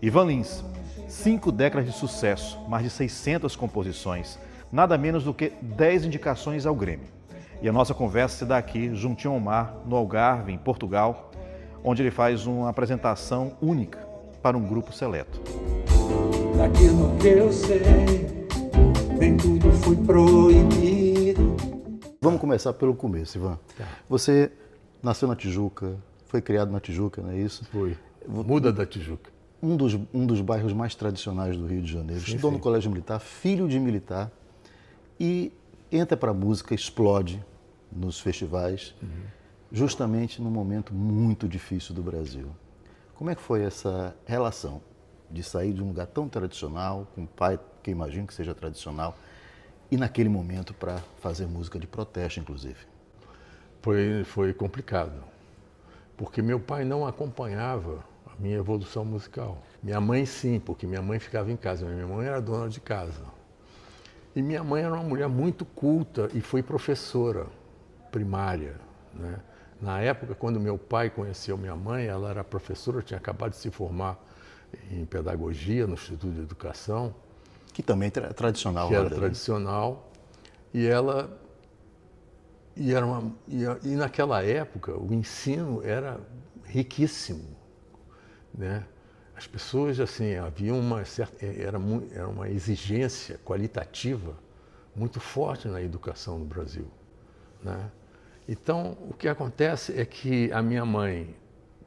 Ivan Lins, 5 décadas de sucesso, mais de 600 composições, nada menos do que 10 indicações ao Grêmio. E a nossa conversa se dá aqui, juntinho ao mar, no Algarve, em Portugal, onde ele faz uma apresentação única para um grupo seleto. Daquilo que eu sei, nem tudo foi proibido. Vamos começar pelo começo, Ivan. Você nasceu na Tijuca, foi criado na Tijuca, não é isso? Foi. Muda da Tijuca. Um dos bairros mais tradicionais do Rio de Janeiro. Estudou no Colégio Militar, filho de militar, e entra para a música, explode nos festivais, justamente num momento muito difícil do Brasil. Como é que foi essa relação de sair de um lugar tão tradicional, com um pai que eu imagino que seja tradicional, e naquele momento para fazer música de protesto, inclusive? Foi complicado, porque meu pai não acompanhava a minha evolução musical. Minha mãe sim, porque minha mãe ficava em casa, minha mãe era dona de casa. E minha mãe era uma mulher muito culta e foi professora primária, né? Na época, quando meu pai conheceu minha mãe, ela era professora, tinha acabado de se formar em pedagogia no Instituto de Educação. Que também é tradicional. Que era tradicional. E ela... E naquela época, o ensino era riquíssimo, né? As pessoas, assim, havia uma certa... Era uma exigência qualitativa muito forte na educação no Brasil, né? Então, o que acontece é que a minha mãe,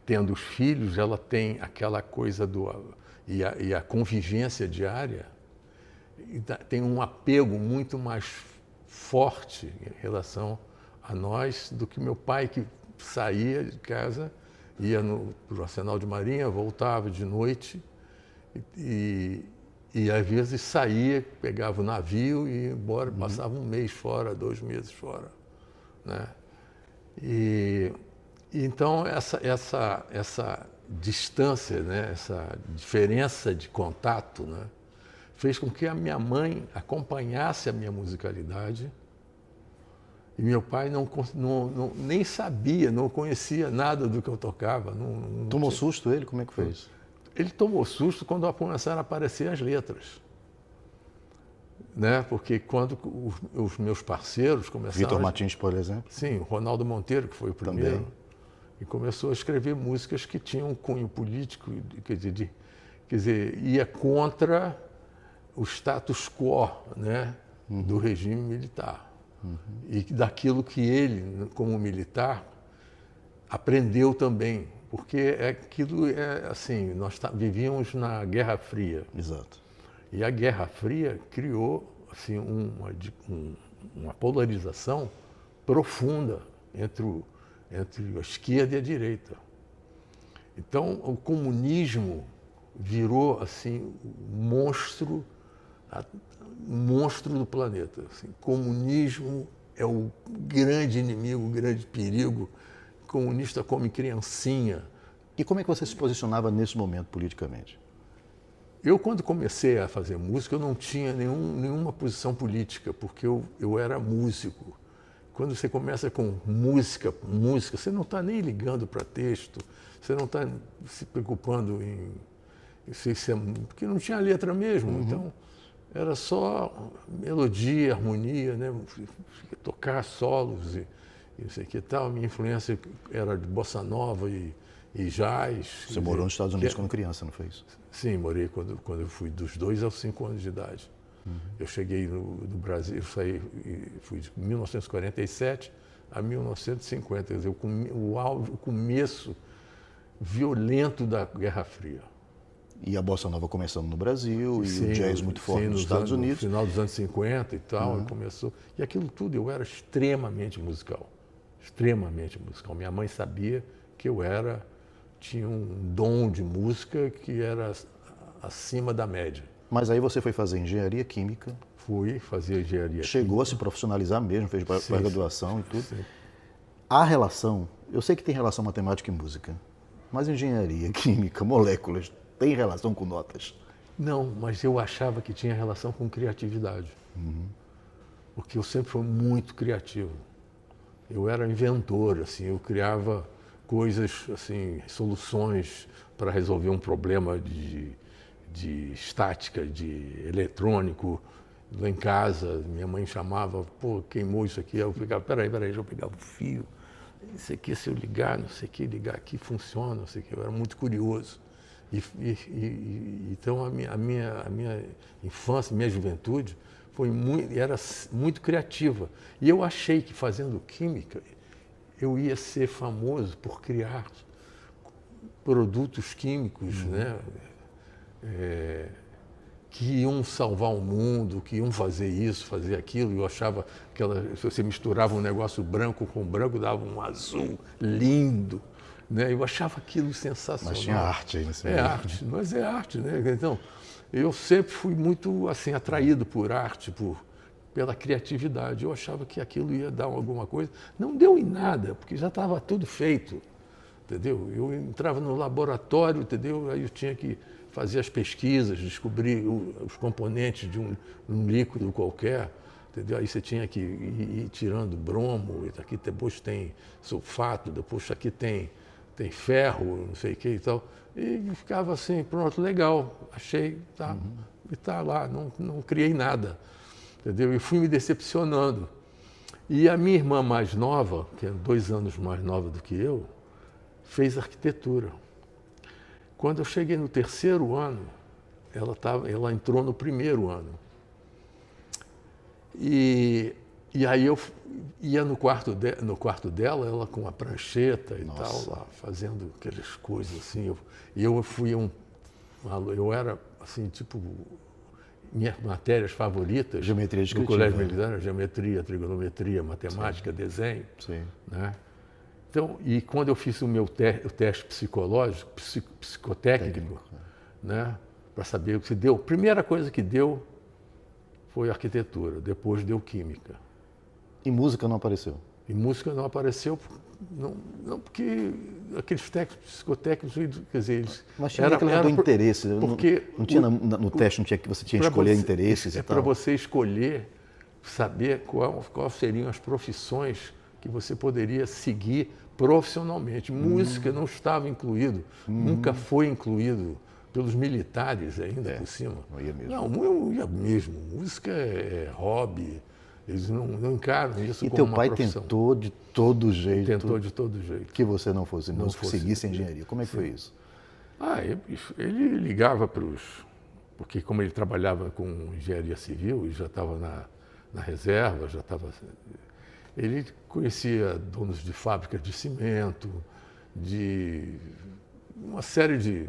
tendo os filhos, ela tem aquela coisa e a convivência diária, tem um apego muito mais forte em relação a nós do que meu pai, que saía de casa, ia para o Arsenal de Marinha, voltava de noite e às vezes saía, pegava o navio e ia embora, passava um mês fora, 2 meses fora, né? E então essa distância, né, essa diferença de contato, né, fez com que a minha mãe acompanhasse a minha musicalidade e meu pai nem sabia, não conhecia nada do que eu tocava. Tomou susto ele? Como é que foi isso? Ele tomou susto quando começaram a aparecer as letras, né? Porque quando os meus parceiros começaram... Vitor Martins, por exemplo? Sim, o Ronaldo Monteiro, que foi o primeiro. Também. E começou a escrever músicas que tinham um cunho político, quer dizer, ia contra o status quo, né, do regime militar. E daquilo que ele, como militar, aprendeu também. Porque assim, nós vivíamos na Guerra Fria. Exato. E a Guerra Fria criou assim, uma polarização profunda entre a esquerda e a direita. Então, o comunismo virou assim, um monstro do planeta. Assim, comunismo é o grande inimigo, o grande perigo. O comunista come criancinha. E como é que você se posicionava nesse momento politicamente? Eu, quando comecei a fazer música, eu não tinha nenhuma posição política, porque eu era músico. Quando você começa com música, você não está nem ligando para texto, você não está se preocupando em... Porque não tinha letra mesmo, então era só melodia, harmonia, né? Tocar solos e não sei o que tal. Minha influência era de bossa nova e jazz. Você morou nos Estados Unidos quando criança, não foi isso? Sim, morei quando eu fui dos 2 aos 5 anos de idade. Eu cheguei no Brasil, fui de 1947 a 1950, quer dizer, o começo violento da Guerra Fria. E a bossa nova começando no Brasil, e o jazz muito forte nos Estados Unidos. No final dos anos 50 e tal, começou. E aquilo tudo, eu era extremamente musical. Extremamente musical. Minha mãe sabia que tinha um dom de música que era acima da média. Mas aí você foi fazer engenharia química. Fui fazer engenharia Chegou química. A se profissionalizar mesmo, fez pós-graduação e tudo. Sim. A relação, eu sei que tem relação matemática e música, mas engenharia química, moléculas, tem relação com notas? Não, mas eu achava que tinha relação com criatividade. Porque eu sempre fui muito criativo. Eu era inventor, assim, eu criava coisas, assim, soluções para resolver um problema de estática, de eletrônico. Lá em casa, minha mãe chamava, pô, queimou isso aqui. Eu ficava, peraí, eu pegava o fio. Isso aqui, se eu ligar, não sei o que, ligar aqui, funciona, não sei o que. Eu era muito curioso. Então, a minha infância, minha juventude, era muito criativa. E eu achei que, fazendo química, eu ia ser famoso por criar produtos químicos, né? Que iam salvar o mundo, que iam fazer isso, fazer aquilo. Eu achava que se você misturava um negócio branco com branco, dava um azul lindo. Né? Eu achava aquilo sensacional. Mas tinha arte aí nesse meio. É arte, mas é arte, né? Então, eu sempre fui muito assim atraído por arte, pela criatividade. Eu achava que aquilo ia dar alguma coisa. Não deu em nada, porque já estava tudo feito, entendeu? Eu entrava no laboratório, entendeu? Aí eu tinha que fazer as pesquisas, descobrir os componentes de um líquido qualquer, entendeu? Aí você tinha que ir tirando bromo, aqui depois tem sulfato, depois aqui tem ferro, não sei o que e tal. E ficava assim, pronto, legal, achei, tá, e tá lá, não criei nada, entendeu? E fui me decepcionando. E a minha irmã mais nova, que é 2 anos mais nova do que eu, fez arquitetura. Quando eu cheguei no 3º ano, ela entrou no 1º ano. E aí eu ia no quarto dela, ela com a prancheta e tal, lá, fazendo aquelas coisas assim. Eu era assim, tipo, minhas matérias favoritas Geometria do descritiva, colégio né? militar, geometria, trigonometria, matemática, desenho. Sim. Né? Então, e quando eu fiz o meu teste psicológico, psicotécnico, né, para saber o que se deu, a primeira coisa que deu foi arquitetura, depois deu química. E música não apareceu? E música não apareceu, não porque aqueles técnicos psicotécnicos, quer dizer, eles... Mas tinha aquele do interesse, porque não tinha no teste, não tinha que você tinha que escolher interesses e tal? É para você escolher, saber quais seriam as profissões que você poderia seguir profissionalmente. Música não estava incluído, nunca foi incluído pelos militares ainda por cima. Não ia mesmo. Não ia mesmo. Música é hobby, eles não encaram isso E como teu uma pai profissão. tentou de todo jeito Tentou de todo jeito. que você não fosse músico, fosse seguisse engenharia. Como é que foi isso? Ele ligava para os... Porque como ele trabalhava com engenharia civil e já estava na reserva, já estava... Ele conhecia donos de fábricas de cimento, de uma série de...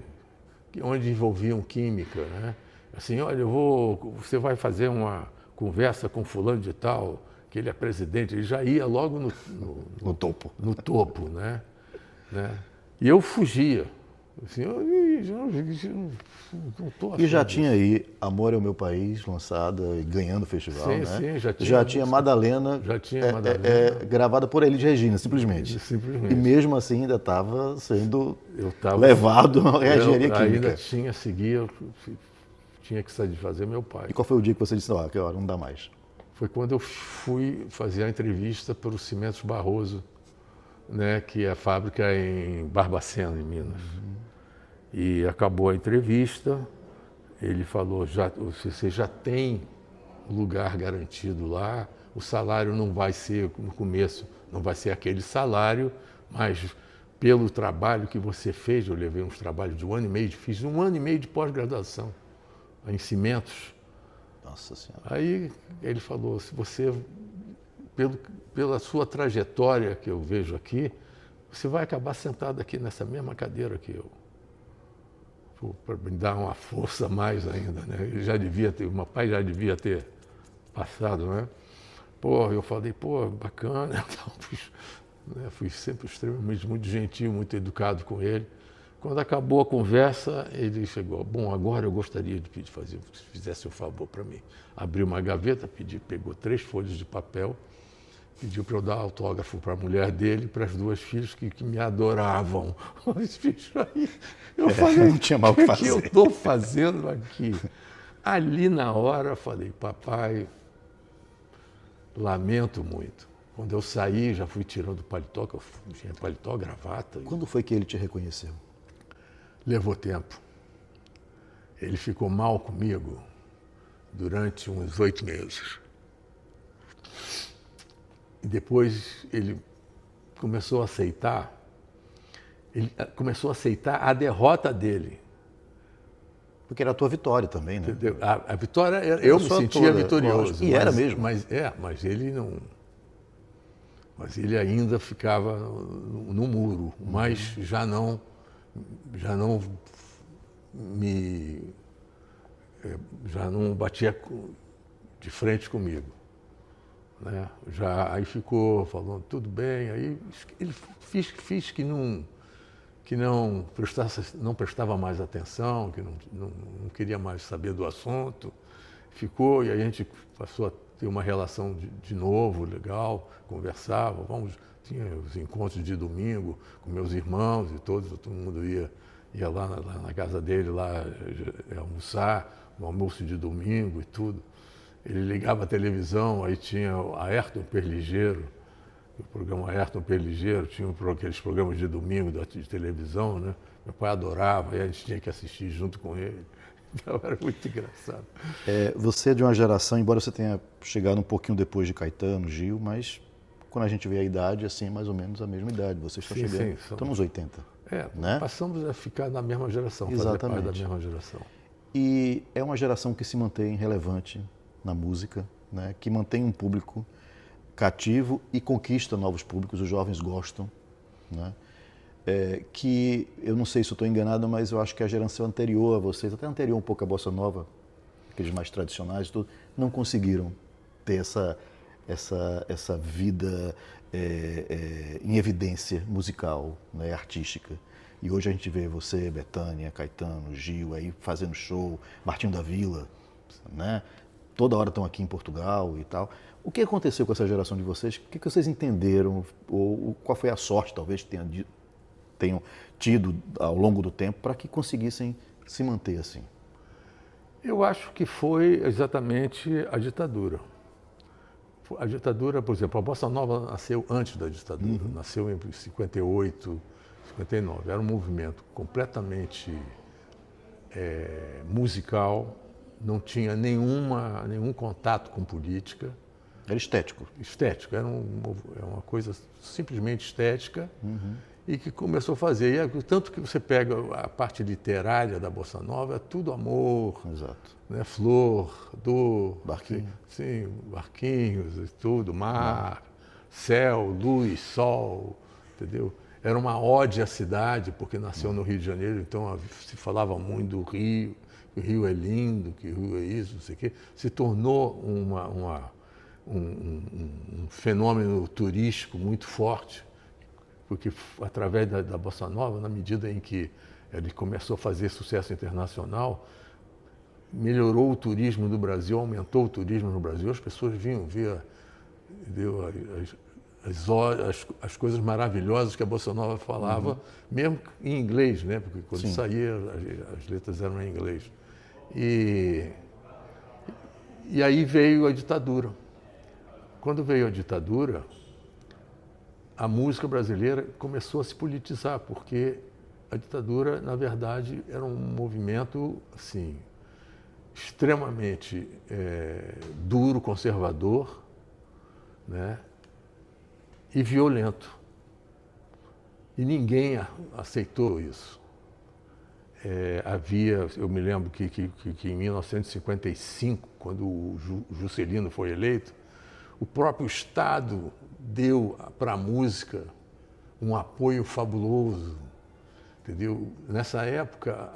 onde envolviam química, né? Assim, olha, você vai fazer uma conversa com fulano de tal, que ele é presidente, ele já ia logo No topo. no topo, né? E eu fugia. Assim, eu não estou E já tinha aí Amor é o Meu País, lançada e ganhando o festival, Sim, né? sim, já tinha já tinha Madalena, Já tinha Madalena. gravada por Elis Regina, simplesmente. Simplesmente. E mesmo assim ainda estava sendo Eu tava, levado à engenharia ainda química. tinha que satisfazer meu pai. E qual foi o dia que você disse, que hora, não dá mais? Foi quando eu fui fazer a entrevista para o Cimentos Barroso, né, que é a fábrica em Barbacena, em Minas. E acabou a entrevista, ele falou, você já tem lugar garantido lá, o salário não vai ser, no começo, não vai ser aquele salário, mas pelo trabalho que você fez, eu levei uns trabalhos de 1 ano e meio, fiz 1 ano e meio de pós-graduação em cimentos. Nossa Senhora. Aí ele falou, se você, pela sua trajetória que eu vejo aqui, você vai acabar sentado aqui nessa mesma cadeira que eu. Para me dar uma força a mais ainda, né? Ele já devia ter, o meu pai já devia ter passado, né? Eu falei, bacana. Então, fui sempre extremamente muito gentil, muito educado com ele. Quando acabou a conversa, ele chegou, agora eu gostaria de pedir, se fizesse um favor para mim. Abriu uma gaveta, pegou 3 folhas de papel, pediu para eu dar autógrafo para a mulher dele e para as 2 filhas que me adoravam. Os bichos aí, eu falei, não tinha mal o que fazer. que eu estou fazendo aqui? Ali na hora, eu falei, papai, lamento muito. Quando eu saí, já fui tirando o paletó, que eu tinha paletó, gravata. Quando foi que ele te reconheceu? Levou tempo. ele ficou mal comigo durante uns 8 meses. E depois ele começou a aceitar a derrota dele. Porque era a tua vitória também, né? Entendeu? A vitória, eu me sentia vitorioso. Lógico, e era mesmo. Mas ele não. Mas ele ainda ficava no muro, mas já não batia de frente comigo, né? Aí ficou falando tudo bem, aí ele fiz que não prestava mais atenção, que não queria mais saber do assunto. Ficou, e aí a gente passou a ter uma relação de novo, legal, conversava, tinha os encontros de domingo com meus irmãos e todo mundo ia lá na casa dele, lá almoçar, no almoço de domingo e tudo. Ele ligava a televisão, aí tinha a Ayrton Perligeiro, o programa Ayrton Perligeiro, tinha aqueles programas de domingo de televisão, né? Meu pai adorava, e a gente tinha que assistir junto com ele. Então era muito engraçado. Você é de uma geração, embora você tenha chegado um pouquinho depois de Caetano, Gil, mas quando a gente vê a idade, assim, é mais ou menos a mesma idade. Você está chegando, estão nos 80. Né? Passamos a ficar na mesma geração, fazer parte da mesma geração. E é uma geração que se mantém relevante na música, né? Que mantém um público cativo e conquista novos públicos, os jovens gostam, né? Que eu não sei se eu estou enganado, mas eu acho que a geração anterior a vocês, até anterior um pouco à Bossa Nova, aqueles mais tradicionais, tudo, não conseguiram ter essa vida em evidência musical, né, artística. E hoje a gente vê você, Bethânia, Caetano, Gil, aí fazendo show, Martinho da Vila, né? Toda hora estão aqui em Portugal e tal. O que aconteceu com essa geração de vocês? O que vocês entenderam? Ou qual foi a sorte, talvez, que tenham tido ao longo do tempo para que conseguissem se manter assim? Eu acho que foi exatamente a ditadura. A ditadura, por exemplo, a Bossa Nova nasceu antes da ditadura, nasceu em 58, 59. Era um movimento completamente musical, não tinha nenhum contato com política. Era estético. Estético, era uma coisa simplesmente estética. E que começou a fazer. E tanto que você pega a parte literária da Bossa Nova, é tudo amor. Exato. Né? Flor, dor. Barquinho. Sim, barquinhos e tudo, mar, céu, luz, sol, entendeu? Era uma ode à cidade, porque nasceu no Rio de Janeiro, então se falava muito do Rio, que o Rio é lindo, que o Rio é isso, não sei o quê. Se tornou um fenômeno turístico muito forte, porque através da Bossa Nova, na medida em que ele começou a fazer sucesso internacional, melhorou o turismo do Brasil, aumentou o turismo no Brasil, as pessoas vinham ver as coisas maravilhosas que a Bossa Nova falava, mesmo em inglês, né? Porque quando saía, as letras eram em inglês. E aí veio a ditadura. Quando veio a ditadura, a música brasileira começou a se politizar, porque a ditadura, na verdade, era um movimento assim, extremamente duro, conservador, né, e violento. E ninguém aceitou isso. Eu me lembro que em 1955, quando o Juscelino foi eleito, o próprio Estado deu para a música um apoio fabuloso, entendeu? Nessa época,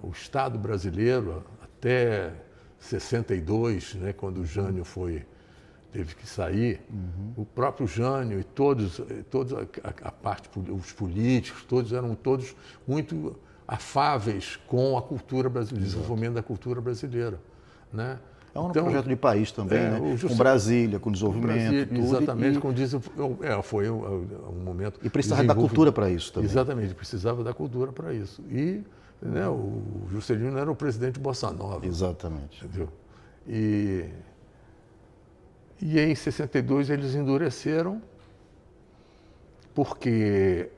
o Estado brasileiro, até 62, né, quando o Jânio teve que sair, o próprio Jânio e todos a parte, os políticos, eram todos muito afáveis com a cultura brasileira, o desenvolvimento da cultura brasileira, né? É um projeto de país também, né? Com Brasília, com desenvolvimento, tudo. Exatamente, foi um momento... E precisava da cultura para isso também. Exatamente, precisava da cultura para isso. E né, o Juscelino era o presidente de Bossa Nova. Exatamente. Entendeu? E em 62 eles endureceram, porque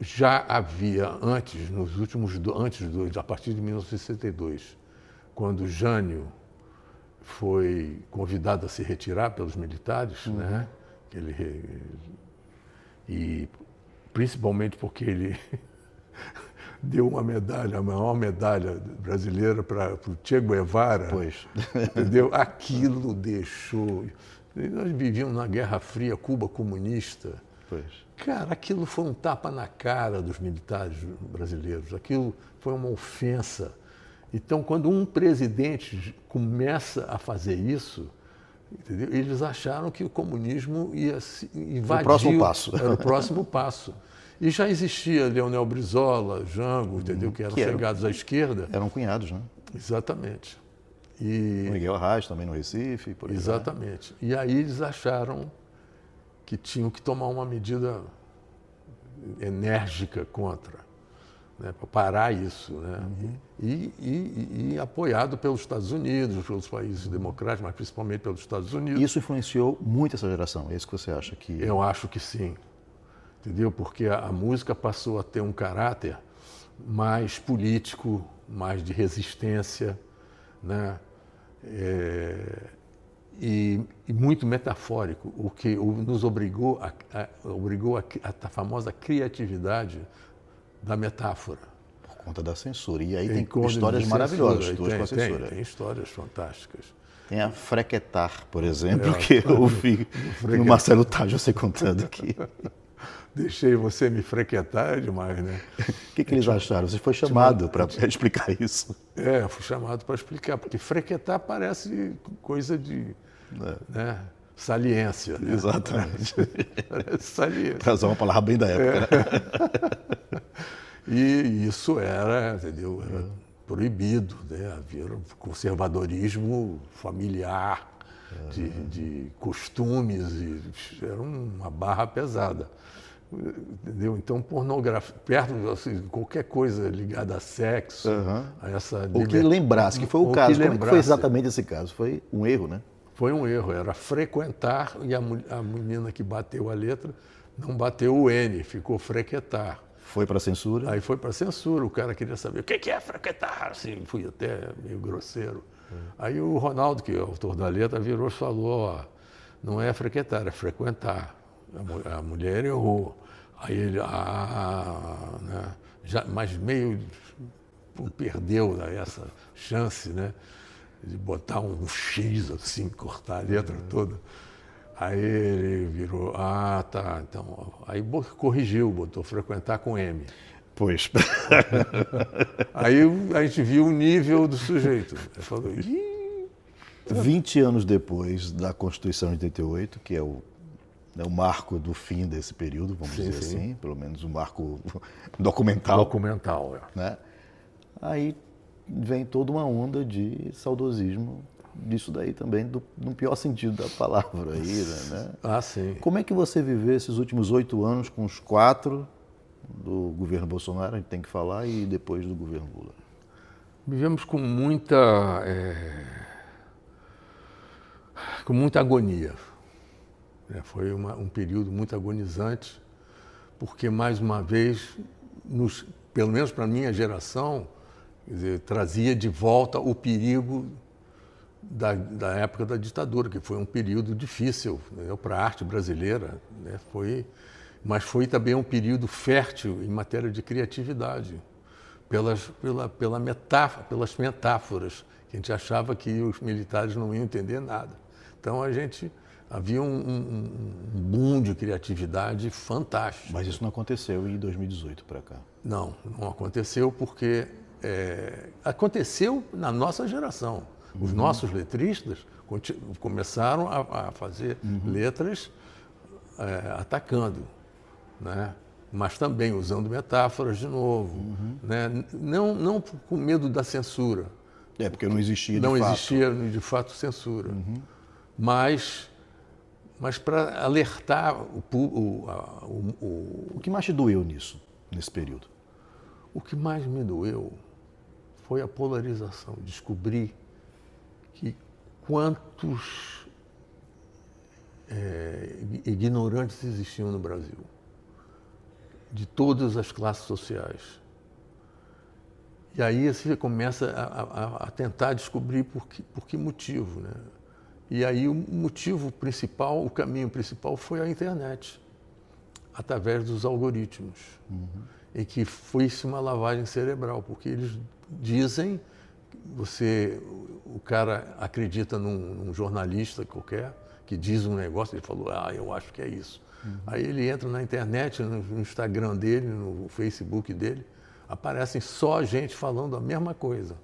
já havia antes, a partir de 1962, quando Jânio foi convidado a se retirar pelos militares, né? E principalmente porque ele deu uma medalha, a maior medalha brasileira para o Che Guevara. Pois. Entendeu? Aquilo deixou. Nós vivíamos na Guerra Fria, Cuba comunista. Pois. Cara, aquilo foi um tapa na cara dos militares brasileiros. Aquilo foi uma ofensa. Então, quando um presidente começa a fazer isso, entendeu? Eles acharam que o comunismo ia se invadir. O próximo passo. Era o próximo passo. E já existia Leonel Brizola, Jango, entendeu? Que eram chegados à esquerda. Eram cunhados, né? Exatamente. O Miguel Arraes também no Recife, por aí. Exatamente. E aí eles acharam que tinham que tomar uma medida enérgica contra, né, para parar isso, né? E apoiado pelos Estados Unidos, pelos países democráticos, mas principalmente pelos Estados Unidos. Isso influenciou muito essa geração, é isso que você acha que... Eu acho que sim, entendeu? Porque a música passou a ter um caráter mais político, mais de resistência, né? E muito metafórico, o que nos obrigou a famosa criatividade da metáfora. Por conta da censura. E aí tem conta de histórias censura, maravilhosas, tuas com a tem censura. Tem histórias fantásticas. Tem a Frequetar, por exemplo, que eu ouvi no Marcelo Tajo você contando aqui. Deixei você me frequentar demais, né? O que eles acharam? Você foi chamado para explicar isso. Fui chamado para explicar, porque frequentar parece coisa de né, saliência. Né? Exatamente. Parece saliência. Para usar uma palavra bem da época. Né? E isso era, entendeu? Era proibido, né? Havia um conservadorismo familiar, de costumes, era uma barra pesada. Entendeu? Então, pornografia, perto assim, qualquer coisa ligada a sexo, a essa O que lembrasse, que foi o caso. Como é que foi exatamente esse caso? Foi um erro, né? Foi um erro, era frequentar e a menina que bateu a letra não bateu o N, ficou frequentar. Foi para a censura? Aí foi para a censura, o cara queria saber o que é frequentar, assim, fui até meio grosseiro. Aí o Ronaldo, que é o autor da letra, virou e falou, ó, não é frequentar, é frequentar. A mulher errou. Aí ele, né? Mas meio perdeu essa chance, né? De botar um X assim, cortar a letra toda. Aí ele virou, tá, então. Aí corrigiu, botou frequentar com M. Pois. Aí a gente viu o nível do sujeito. Ele falou, 20 anos depois da Constituição de 88, que é o marco do fim desse período, vamos dizer assim, pelo menos o marco documental. Documental, né? Aí vem toda uma onda de saudosismo disso daí também, no pior sentido da palavra aí, né? Sim. Como é que você viveu esses últimos 8 anos com os 4 do governo Bolsonaro, a gente tem que falar, e depois do governo Lula? Vivemos com muita agonia. Foi um período muito agonizante, porque, mais uma vez, pelo menos para a minha geração, quer dizer, trazia de volta o perigo da época da ditadura, que foi um período difícil, né, para a arte brasileira, né, mas foi também um período fértil em matéria de criatividade, pelas metáforas, que a gente achava que os militares não iam entender nada. Então, havia um boom de criatividade fantástico. Mas isso não aconteceu em 2018 para cá? Não aconteceu porque aconteceu na nossa geração. Os nossos letristas começaram a fazer letras atacando, né? Mas também usando metáforas de novo, né? Não com medo da censura. Porque não existia de fato. Não existia de fato censura. Mas para alertar O que mais te doeu nesse período? O que mais me doeu foi a polarização. Descobri que quantos ignorantes existiam no Brasil. de todas as classes sociais. E aí você começa a tentar descobrir por que motivo, né? E aí o motivo principal, o caminho principal foi a internet, através dos algoritmos. E que foi-se uma lavagem cerebral, porque eles dizem, o cara acredita num jornalista qualquer, que diz um negócio, ele falou, eu acho que é isso. Aí ele entra na internet, no Instagram dele, no Facebook dele, aparecem só gente falando a mesma coisa.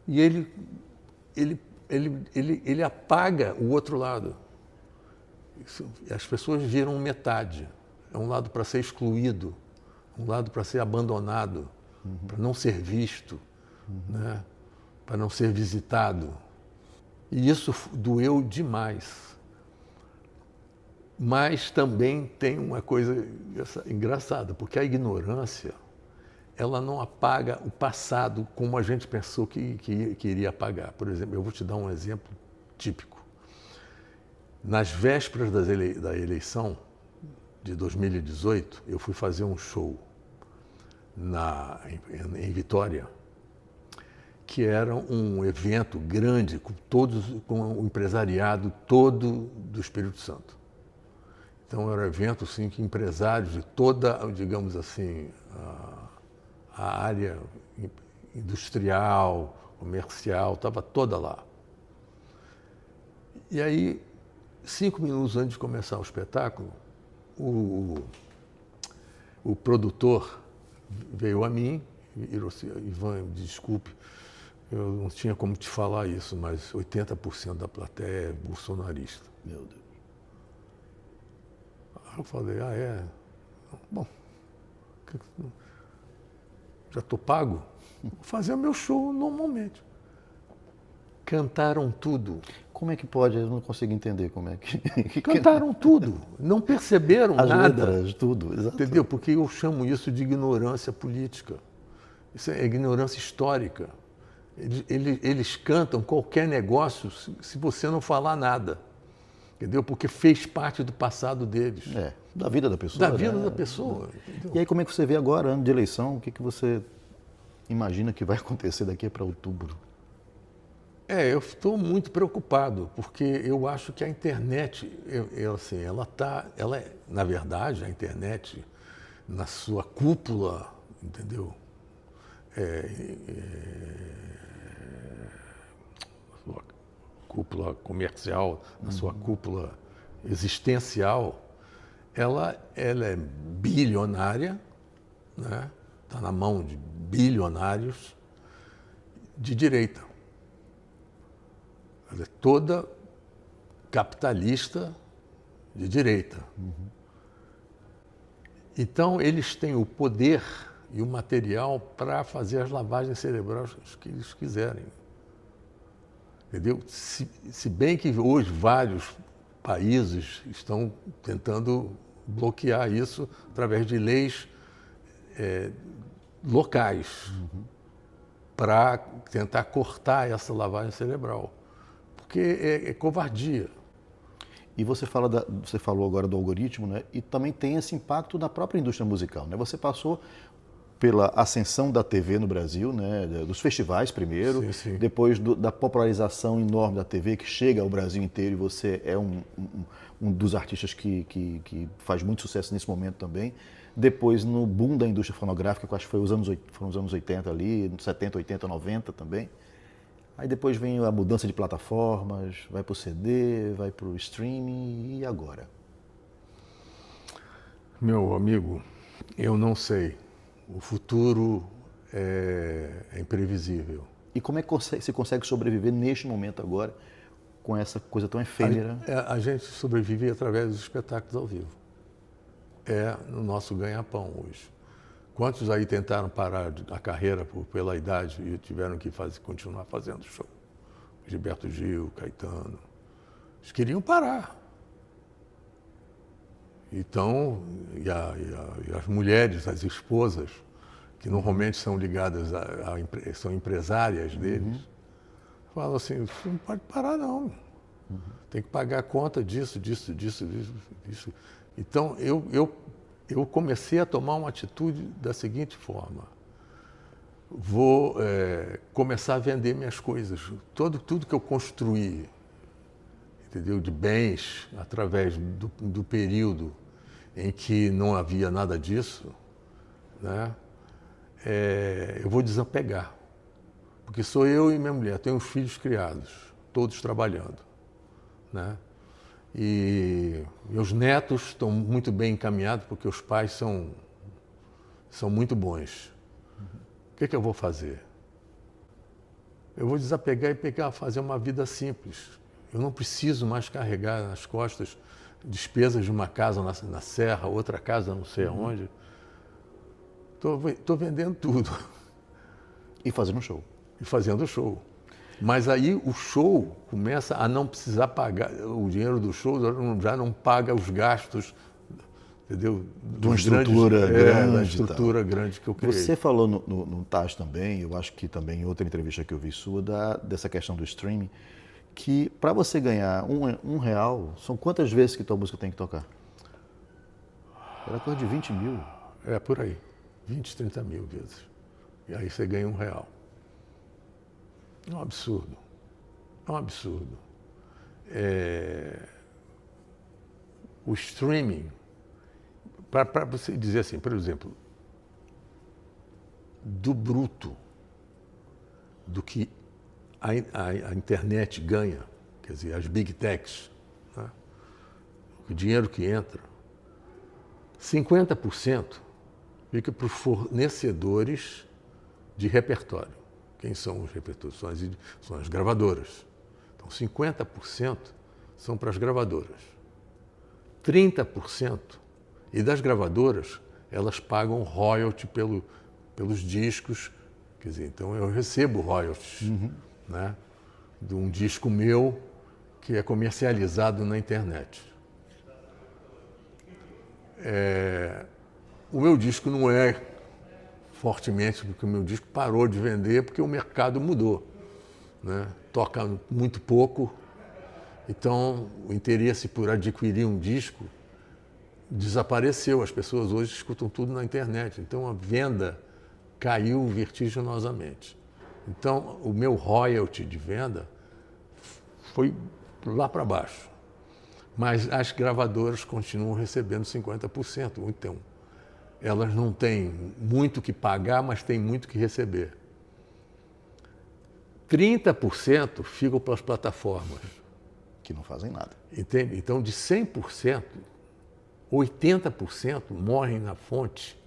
E ele apaga o outro lado. As pessoas viram metade. É um lado para ser excluído, um lado para ser abandonado, para não ser visto, né? Para não ser visitado. E isso doeu demais. Mas também tem uma coisa engraçada, porque a ignorância, ela não apaga o passado como a gente pensou que iria apagar. Por exemplo, eu vou te dar um exemplo típico. Nas vésperas da eleição de 2018, eu fui fazer um show em Vitória, que era um evento grande com o empresariado todo do Espírito Santo. Então era um evento assim, que empresários de toda, digamos assim, a área industrial, comercial, estava toda lá. E aí, 5 minutos antes de começar o espetáculo, o produtor veio a mim e falou assim, Ivan, desculpe, eu não tinha como te falar isso, mas 80% da plateia é bolsonarista. Meu Deus. Aí eu falei, é? Bom, já estou pago? Vou fazer o meu show normalmente. Cantaram tudo. Como é que pode? Eu não consigo entender como é que... Cantaram tudo. Não perceberam As nada. letras, tudo. Exato. Entendeu? Porque eu chamo isso de ignorância política. Isso é ignorância histórica. Eles cantam qualquer negócio se você não falar nada. Entendeu? Porque fez parte do passado deles. Da vida da pessoa. Da vida né? da pessoa. Entendeu? E aí como é que você vê agora, ano de eleição, o que você imagina que vai acontecer daqui para outubro? Eu estou muito preocupado, porque eu acho que a internet, na verdade, a internet, na sua cúpula, entendeu? Sua cúpula comercial, na sua cúpula existencial, ela é bilionária, né? Está na mão de bilionários de direita. Ela é toda capitalista de direita. Então, eles têm o poder e o material para fazer as lavagens cerebrais que eles quiserem. Entendeu? Se bem que hoje vários países estão tentando bloquear isso através de leis locais para tentar cortar essa lavagem cerebral. Porque é covardia. E você falou agora do algoritmo, né? E também tem esse impacto na própria indústria musical, né? Você passou pela ascensão da TV no Brasil, né? Dos festivais primeiro, sim. Depois da popularização enorme da TV que chega ao Brasil inteiro e você é um dos artistas que faz muito sucesso nesse momento também. Depois no boom da indústria fonográfica, que eu acho que foram os anos 80 ali, 70, 80, 90 também. Aí depois vem a mudança de plataformas, vai para o CD, vai para o streaming, e agora? Meu amigo, eu não sei. O futuro é imprevisível. E como é que se consegue sobreviver neste momento agora, com essa coisa tão efêmera? A gente sobrevive através dos espetáculos ao vivo. É no nosso ganha-pão hoje. Quantos aí tentaram parar a carreira pela idade e tiveram que continuar fazendo show? Gilberto Gil, Caetano. Eles queriam parar. Então, e as mulheres, as esposas, que normalmente são ligadas são empresárias deles, falam assim, você não pode parar não. Tem que pagar a conta disso. Então, eu eu comecei a tomar uma atitude da seguinte forma: vou começar a vender minhas coisas. Tudo que eu construí, entendeu, de bens, através do período em que não havia nada disso, né? Eu vou desapegar. Porque sou eu e minha mulher, tenho filhos criados, todos trabalhando, né? E meus netos estão muito bem encaminhados, porque os pais são muito bons. O que eu vou fazer? Eu vou desapegar e fazer uma vida simples. Eu não preciso mais carregar nas costas despesas de uma casa na serra, outra casa não sei aonde. Estou vendendo tudo. E fazendo show. E fazendo show. Mas aí o show começa a não precisar pagar, o dinheiro do show já não paga os gastos, entendeu? De uma estrutura grande. Da estrutura grande que eu criei. Você falou no TAS também, eu acho que também em outra entrevista que eu vi sua, dessa questão do streaming, que para você ganhar um real, são quantas vezes que tua música tem que tocar? Era coisa de 20 mil. É, por aí. 20, 30 mil vezes. E aí você ganha R$1. É um absurdo. É um absurdo. O streaming, para você dizer assim, por exemplo, do bruto, do que a internet ganha, quer dizer, as big techs, né? O dinheiro que entra, 50% fica para os fornecedores de repertório. Quem são os repertórios? São as gravadoras. Então, 50% são para as gravadoras. 30%, e das gravadoras, elas pagam royalty pelos discos. Quer dizer, então eu recebo royalties, né, de um disco meu que é comercializado na internet. O meu disco não é fortemente, porque o meu disco parou de vender porque o mercado mudou, né? Toca muito pouco, então o interesse por adquirir um disco desapareceu. As pessoas hoje escutam tudo na internet, então a venda caiu vertiginosamente. Então o meu royalty de venda foi lá para baixo, mas as gravadoras continuam recebendo 50%, então elas não têm muito que pagar, mas têm muito que receber. 30% ficam para as plataformas. Que não fazem nada. Entende? Então, de 100%, 80% morrem na fonte.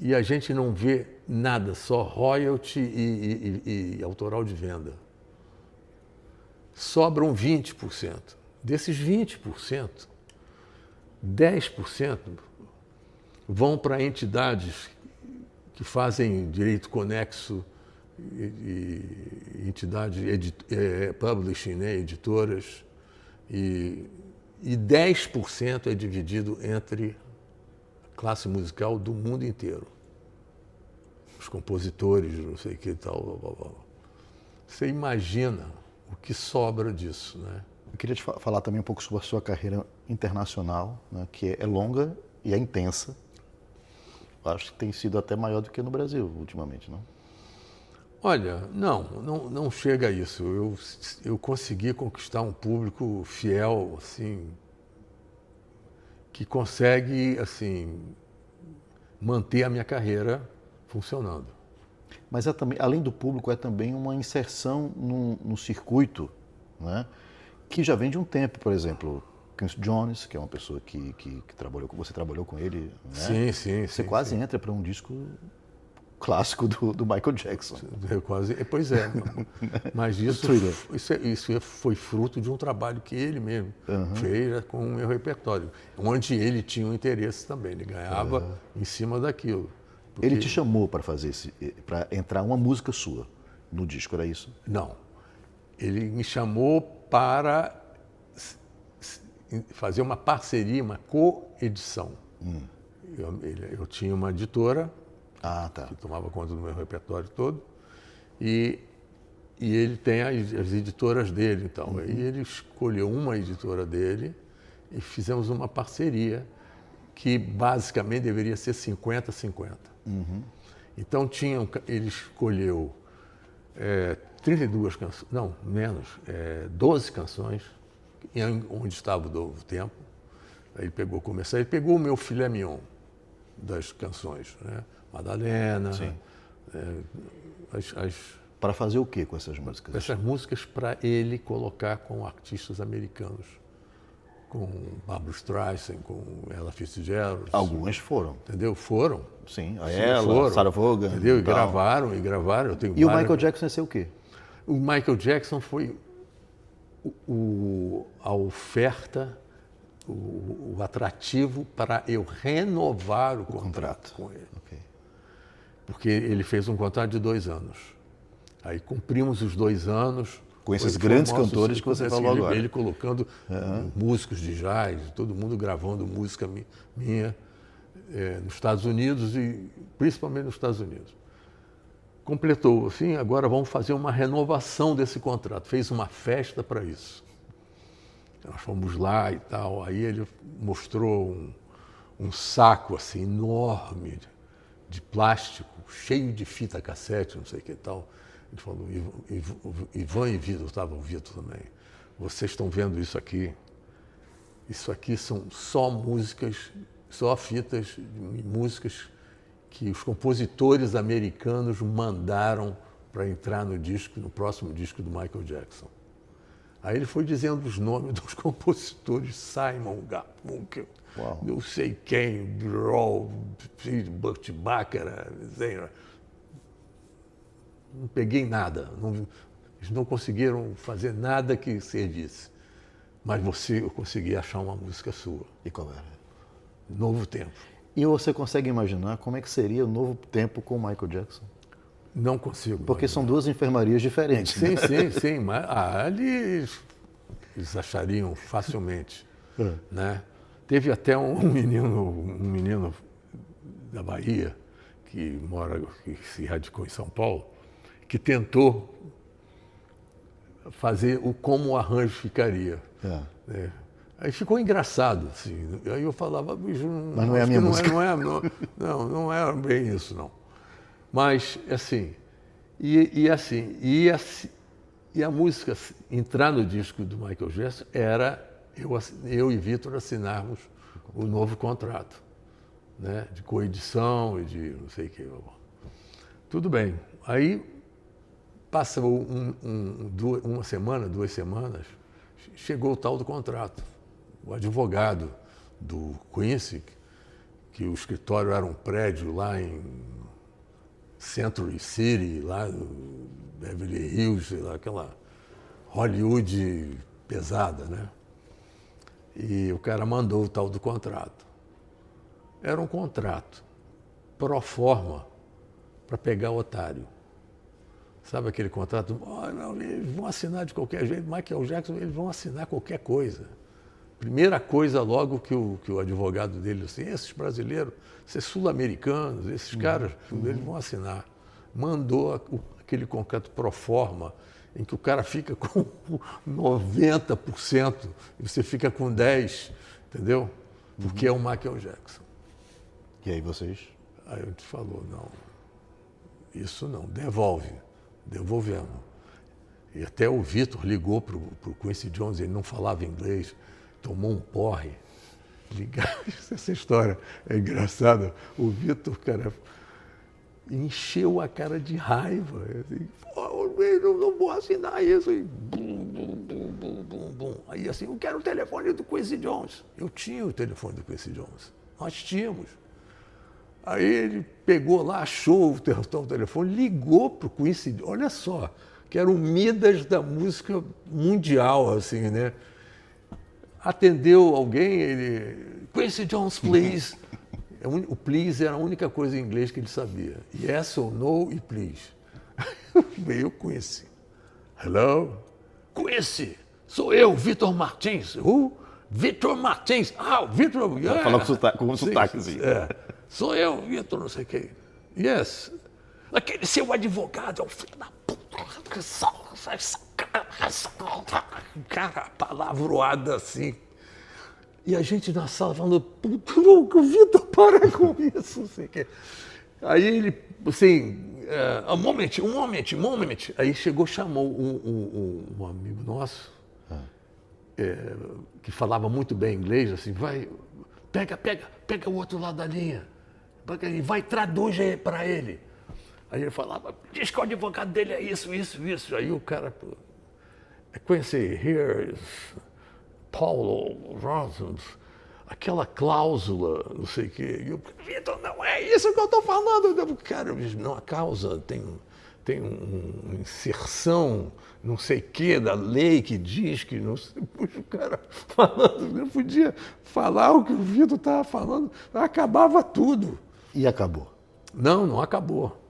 E a gente não vê nada, só royalty e autoral de venda. Sobram 20%. Desses 20%, 10% vão para entidades que fazem direito conexo e entidades publishing, né, editoras, e 10% é dividido entre a classe musical do mundo inteiro. Os compositores, não sei o que e tal. Blá, blá, blá. Você imagina o que sobra disso, né? Eu queria te falar também um pouco sobre a sua carreira internacional, né, que é longa e é intensa. Acho que tem sido até maior do que no Brasil ultimamente, não? Olha, não chega a isso. Eu consegui conquistar um público fiel, assim, que consegue, assim, manter a minha carreira funcionando. Mas também, além do público, é também uma inserção no circuito, né, que já vem de um tempo. Por exemplo, Quincy Jones, que é uma pessoa que trabalhou com você, trabalhou com ele, né? Sim. Você quase entra para um disco clássico do Michael Jackson. Pois é. Mas isso foi fruto de um trabalho que ele mesmo fez com o meu repertório, onde ele tinha um interesse também. Ele ganhava em cima daquilo. Porque... Ele te chamou para para entrar uma música sua no disco, era isso? Não. Ele me chamou para fazer uma parceria, uma co-edição. Eu tinha uma editora que tomava conta do meu repertório todo, e ele tem as editoras dele, então. E ele escolheu uma editora dele e fizemos uma parceria. que basicamente deveria ser 50-50. Então ele escolheu 32 canções, não, menos, 12 canções, onde estava o Novo Tempo. Aí ele pegou o meu filé mignon das canções, né? Madalena, Para fazer o que com essas músicas? essas músicas para ele colocar com artistas americanos, com Barbra Streisand, com Ella Fitzgerald. Algumas foram. Entendeu? Foram. Sim, a Sim, ela, foram. Sarah Vaughan. Entendeu? E tal. gravaram. Eu tenho E o várias- Michael Jackson ia ser o quê? O Michael Jackson foi a oferta, o atrativo para eu renovar o contrato com ele. Ok. Porque ele fez um contrato de 2 anos. Aí cumprimos os 2 anos. Com esses Foi grandes nosso cantores que você falou agora. Ele colocando músicos de jazz, todo mundo gravando música minha nos Estados Unidos e principalmente nos Estados Unidos. Completou, assim, agora vamos fazer uma renovação desse contrato. Fez uma festa para isso. Nós fomos lá e tal, aí ele mostrou um saco assim enorme de plástico, cheio de fita cassete, não sei o que e tal. Ele falou, Ivan e Vitor, estava o Vitor também, vocês estão vendo isso aqui? Isso aqui são só músicas, só fitas de músicas que os compositores americanos mandaram para entrar no próximo disco do Michael Jackson. Aí ele foi dizendo os nomes dos compositores, Simon Garfunkel, não sei quem, Burt Bacharach, não peguei nada, eles não conseguiram fazer nada que servisse. Mas eu consegui achar uma música sua. E qual era? Novo Tempo. E você consegue imaginar como é que seria o Novo Tempo com o Michael Jackson? Não consigo. Porque são duas enfermarias diferentes. Sim, né? sim. Mas ali eles achariam facilmente. Né? Teve até um menino da Bahia, que se radicou em São Paulo, que tentou fazer como o arranjo ficaria. Né? Aí ficou engraçado, assim. Aí eu falava, bicho, mas não é a minha música. Não é bem isso, não. Mas, assim, e a música entrar no disco do Michael Jackson era eu e Vitor assinarmos o novo contrato, né? De coedição e de não sei o que. Tudo bem. Aí passou uma semana, 2 semanas, chegou o tal do contrato. O advogado do Quincy, que o escritório era um prédio lá em Century City, lá no Beverly Hills, sei lá, aquela Hollywood pesada, né? E o cara mandou o tal do contrato. Era um contrato pro forma para pegar o otário. Sabe aquele contrato? Oh, não, eles vão assinar de qualquer jeito. Michael Jackson, eles vão assinar qualquer coisa. Primeira coisa logo que o advogado dele, assim, esses brasileiros, esses sul-americanos, esses caras, eles vão assinar. Mandou aquele contrato pro forma, em que o cara fica com 90% e você fica com 10%, entendeu? Porque é o Michael Jackson. E aí vocês? Aí a gente falou, não, isso não, devolvemos. E até o Vitor ligou para o Quincy Jones, ele não falava inglês, tomou um porre. Essa história é engraçada. O Vitor, cara, encheu a cara de raiva. Assim, eu não vou assinar isso. E bum, bum, bum, bum, bum, bum. Aí assim, eu quero o telefone do Quincy Jones. Eu tinha o telefone do Quincy Jones. Nós tínhamos. Aí ele pegou lá, achou o telefone, ligou para o Quincy, olha só, que era o Midas da música mundial, assim, né? Atendeu alguém, ele, Quincy Jones, please. O please era a única coisa em inglês que ele sabia. Yes or no e please. Veio o Quincy. Hello? Quincy, sou eu, Vitor Martins. Vitor Martins. Ah, Vitor... Yeah. Falar com um sotaque, assim. Sou eu, Vitor, não sei o quê. Yes. Aquele seu advogado é um filho da puta. Cara, palavroada assim. E a gente na sala falando, puta, o Vitor, para com isso, não sei o quê. Aí ele, assim, um moment. Aí chegou, chamou um amigo nosso, que falava muito bem inglês, assim, vai, pega o outro lado da linha, e vai traduz para ele. Aí ele falava, diz que o advogado dele é isso. Aí o cara, conheci, here's Paulo Rosens, aquela cláusula, não sei o quê. E eu, Vitor, não é isso que eu estou falando. Cara, não, a causa tem uma inserção, não sei o quê, da lei que diz que não sei. Puxa, o cara falando, não podia falar o que o Vitor estava falando, acabava tudo. E acabou. Não acabou.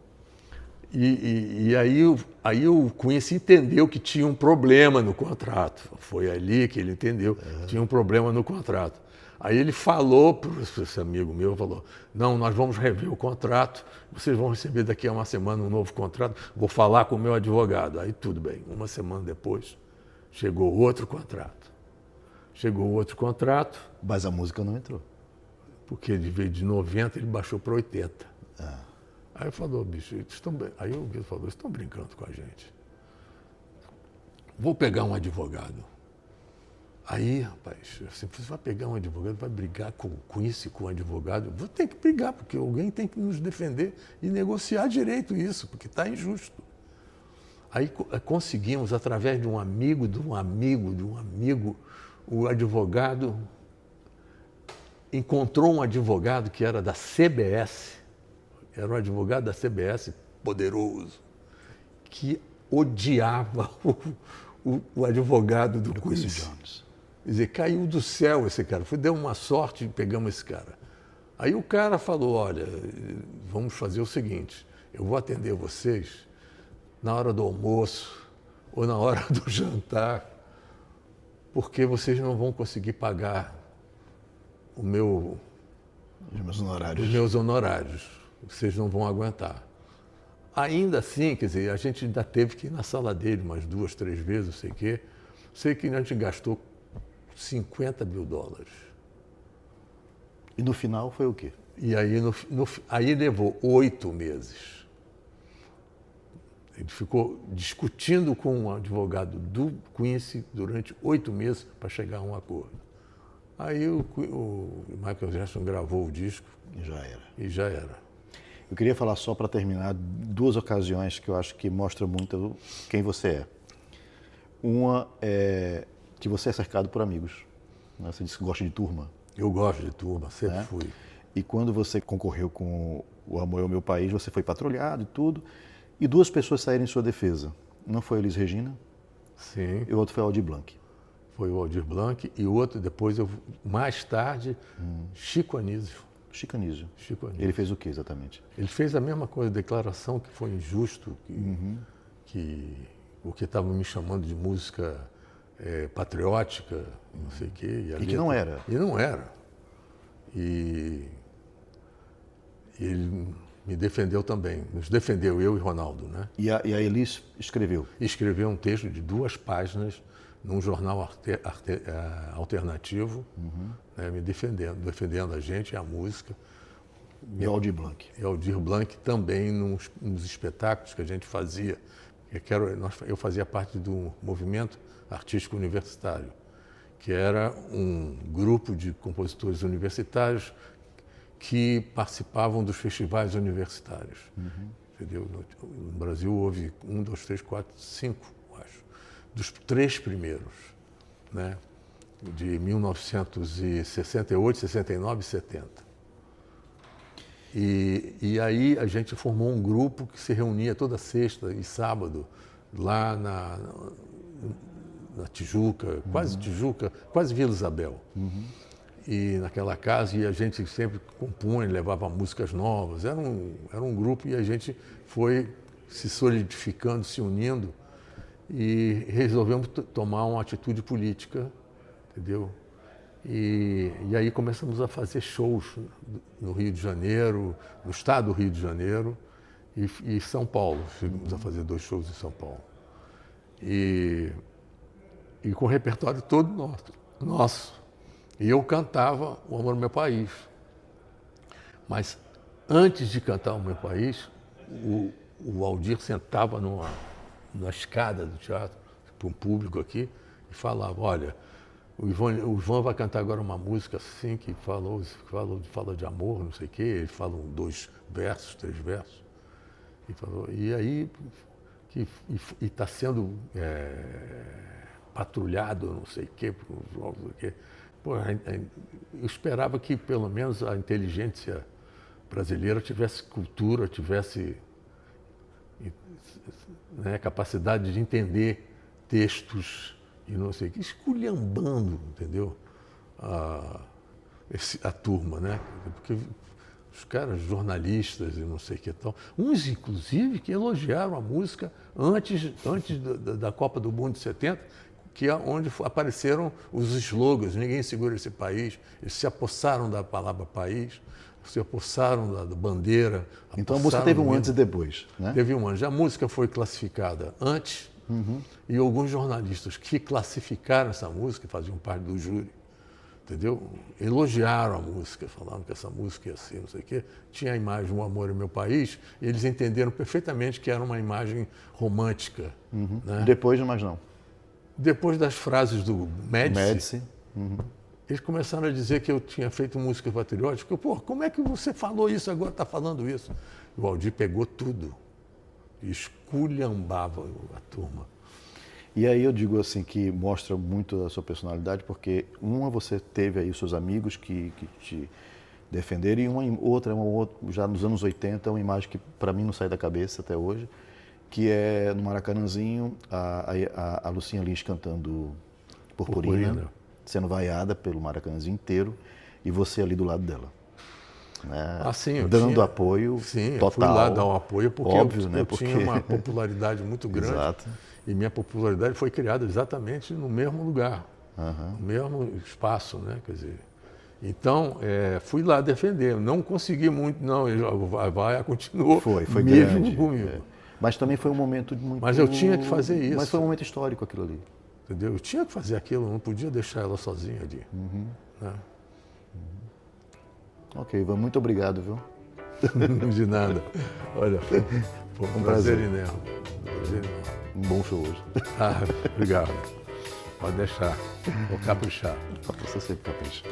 E aí o Quincy entendeu que tinha um problema no contrato. Foi ali que ele entendeu que tinha um problema no contrato. Aí ele falou para esse amigo meu, falou, não, nós vamos rever o contrato, vocês vão receber daqui a uma semana um novo contrato, vou falar com o meu advogado. Aí tudo bem, uma semana depois chegou outro contrato. Mas a música não entrou. Porque ele veio de 90, ele baixou para 80. Aí falou, bicho, aí o Vitor falou, estão brincando com a gente. Vou pegar um advogado. Aí, rapaz, você vai pegar um advogado, vai brigar com isso, com o advogado. Vou ter que brigar, porque alguém tem que nos defender e negociar direito isso, porque está injusto. Aí conseguimos, através de um amigo, o advogado encontrou um advogado que era da CBS, era um advogado da CBS poderoso, que odiava o advogado do Quincy Jones. Quer dizer, caiu do céu esse cara. Deu uma sorte e pegamos esse cara. Aí o cara falou, olha, vamos fazer o seguinte, eu vou atender vocês na hora do almoço ou na hora do jantar, porque vocês não vão conseguir pagar os meus honorários. Vocês não vão aguentar. Ainda assim, quer dizer, a gente ainda teve que ir na sala dele umas 2, 3 vezes, não sei o quê. Sei que a gente gastou $50 mil. E no final foi o quê? E aí, aí levou 8 meses. Ele ficou discutindo com um advogado do Quincy durante 8 meses para chegar a um acordo. Aí o Michael Jackson gravou o disco. E já era. Eu queria falar só para terminar 2 ocasiões que eu acho que mostram muito quem você é. Uma é que você é cercado por amigos. Né? Você disse que gosta de turma. Eu gosto de turma, sempre fui. E quando você concorreu com o Amor é o Meu País, você foi patrulhado e tudo, e 2 pessoas saíram em sua defesa. Uma foi a Elis Regina. Sim. E o outro foi o Aldir Blanc. Foi o Aldir Blanc e o outro depois, mais tarde, Chico Anísio. Chico Anísio. Ele fez o que exatamente? Ele fez a mesma coisa, declaração que foi injusto, que o que estavam me chamando de música patriótica, não sei o quê. E que não era. E não era. E ele me defendeu também, nos defendeu, eu e Ronaldo, né? E a Elis escreveu? Escreveu um texto de 2 páginas num jornal alternativo, né, me defendendo a gente e a música. E o Aldir Blanc? E o Aldir Blanc também nos espetáculos que a gente fazia. Eu fazia parte do movimento artístico universitário, que era um grupo de compositores universitários que participavam dos festivais universitários. Entendeu? No Brasil houve 1, 2, 3, 4, 5, acho, dos 3 primeiros, né? De 1968, 69 e 70. E aí a gente formou um grupo que se reunia toda sexta e sábado lá na Tijuca, quase Vila Isabel. E naquela casa, e a gente sempre compunha, levava músicas novas. Era um grupo e a gente foi se solidificando, se unindo e resolvemos tomar uma atitude política, entendeu? E aí começamos a fazer shows no Rio de Janeiro, no estado do Rio de Janeiro e São Paulo. Chegamos a fazer 2 shows em São Paulo. E com o repertório todo nosso. E eu cantava O Amor ao Meu País. Mas antes de cantar O Meu País, o Aldir sentava na escada do teatro, para um público aqui, e falava, olha, o Ivan vai cantar agora uma música assim, que fala de amor, não sei o quê, ele fala 2 versos, 3 versos. E aí, está sendo patrulhado, não sei o quê, não sei o quê. Pô, eu esperava que pelo menos a inteligência brasileira tivesse cultura, tivesse capacidade de entender textos e não sei o que, esculhambando, entendeu? A turma, né? Porque os caras, jornalistas e não sei o que tal, uns inclusive que elogiaram a música antes da Copa do Mundo de 70, que é onde apareceram os slogans, ninguém segura esse país, eles se apossaram da palavra país, se apossaram da bandeira. Então a música teve um antes e depois, né? Teve um antes. A música foi classificada antes, e alguns jornalistas que classificaram essa música, faziam parte do júri, entendeu? Elogiaram a música, falaram que essa música ia ser, não sei o quê. Tinha a imagem O Amor ao Meu País, e eles entenderam perfeitamente que era uma imagem romântica. Né? Depois, mas não. Depois das frases do Médici, Uhum. eles começaram a dizer que eu tinha feito música patriótica. Pô, como é que você falou isso agora, está falando isso? O Aldir pegou tudo e esculhambava a turma. E aí eu digo assim que mostra muito a sua personalidade, porque você teve aí os seus amigos que te defenderam, e outra, já nos anos 80, uma imagem que para mim não sai da cabeça até hoje, que é no Maracanãzinho, a Lucinha Lins cantando Purpurina, sendo vaiada pelo Maracanãzinho inteiro, e você ali do lado dela. Né? Sim, dando apoio sim, total. Eu fui lá dar um apoio porque óbvio, eu tinha uma popularidade muito grande. Exato. E minha popularidade foi criada exatamente no mesmo lugar, no mesmo espaço, né? Quer dizer, então, fui lá defender. Não consegui muito, não. A vaia continuou. Foi mesmo grande. Comigo. Mas também foi um momento muito... Mas eu tinha que fazer isso. Mas foi um momento histórico aquilo ali. Entendeu? Eu tinha que fazer aquilo, não podia deixar ela sozinha ali. Né? Ok, Ivan, muito obrigado, viu? De nada. Olha, foi um prazer enorme. Um bom show hoje. Obrigado. Pode deixar. Vou caprichar. Você sempre capricha.